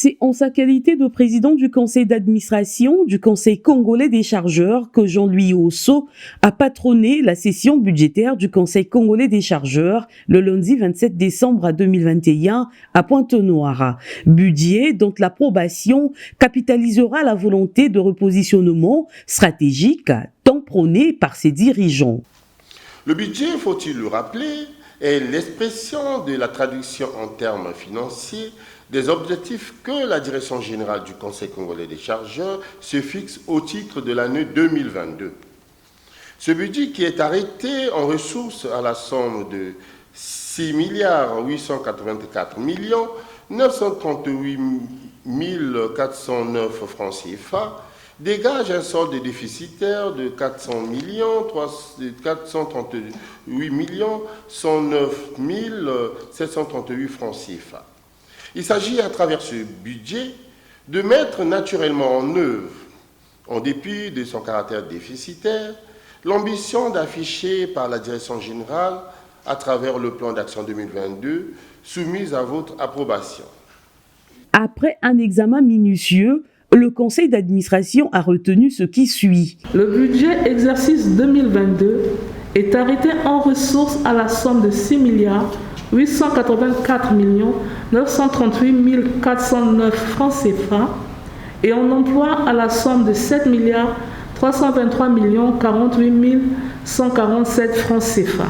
C'est en sa qualité de président du conseil d'administration du Conseil congolais des chargeurs que Jean-Louis Osso a patronné la session budgétaire du Conseil congolais des chargeurs le lundi 27 décembre 2021 à Pointe-Noire. Budget dont l'approbation capitalisera la volonté de repositionnement stratégique tant prônée par ses dirigeants. Le budget, faut-il le rappeler, est l'expression de la traduction en termes financiers des objectifs que la Direction générale du Conseil congolais des chargeurs se fixe au titre de l'année 2022. Ce budget qui est arrêté en ressources à la somme de 6 884 938 409 francs CFA dégage un solde déficitaire de 438 109 738 francs CFA. Il s'agit à travers ce budget de mettre naturellement en œuvre, en dépit de son caractère déficitaire, l'ambition d'afficher par la Direction générale à travers le plan d'action 2022 soumis à votre approbation. Après un examen minutieux, le conseil d'administration a retenu ce qui suit. Le budget exercice 2022 est arrêté en ressources à la somme de 6 884 938 409 francs CFA et en emploi à la somme de 7 323 48 147 francs CFA.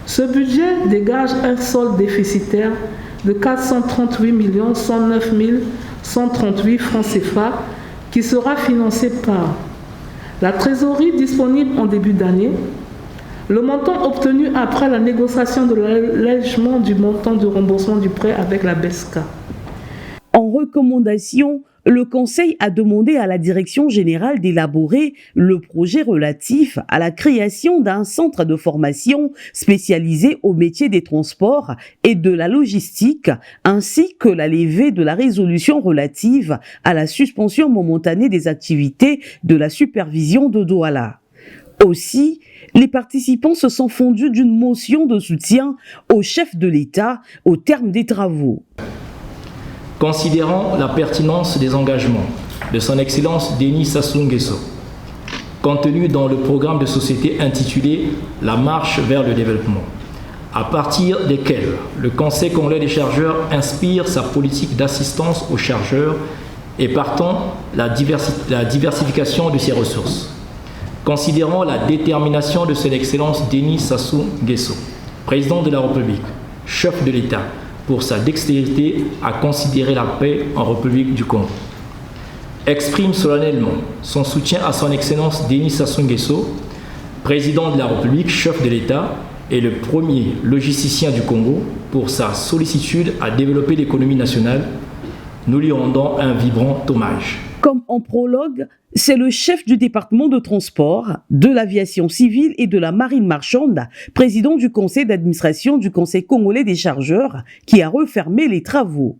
Ce budget dégage un solde déficitaire de 438 109 138 francs CFA qui sera financé par la trésorerie disponible en début d'année, le montant obtenu après la négociation de l'allègement du montant de remboursement du prêt avec la BESCA. En recommandation, le Conseil a demandé à la Direction générale d'élaborer le projet relatif à la création d'un centre de formation spécialisé au métier des transports et de la logistique, ainsi que la levée de la résolution relative à la suspension momentanée des activités de la supervision de Douala. Aussi, les participants se sont fondus d'une motion de soutien au chef de l'État au terme des travaux. Considérant la pertinence des engagements de son Excellence Denis Sassou Nguesso, contenus dans le programme de société intitulé « La marche vers le développement », à partir desquels le Conseil congolais des chargeurs inspire sa politique d'assistance aux chargeurs et partant la diversification de ses ressources. Considérant la détermination de son Excellence Denis Sassou Nguesso, président de la République, chef de l'État, pour sa dextérité à considérer la paix en République du Congo. Exprime solennellement son soutien à son Excellence Denis Sassou Nguesso, président de la République, chef de l'État et le premier logisticien du Congo, pour sa sollicitude à développer l'économie nationale. Nous lui rendons un vibrant hommage. Comme en prologue, c'est le chef du département de transport, de l'aviation civile et de la marine marchande, président du conseil d'administration du Conseil congolais des chargeurs, qui a refermé les travaux.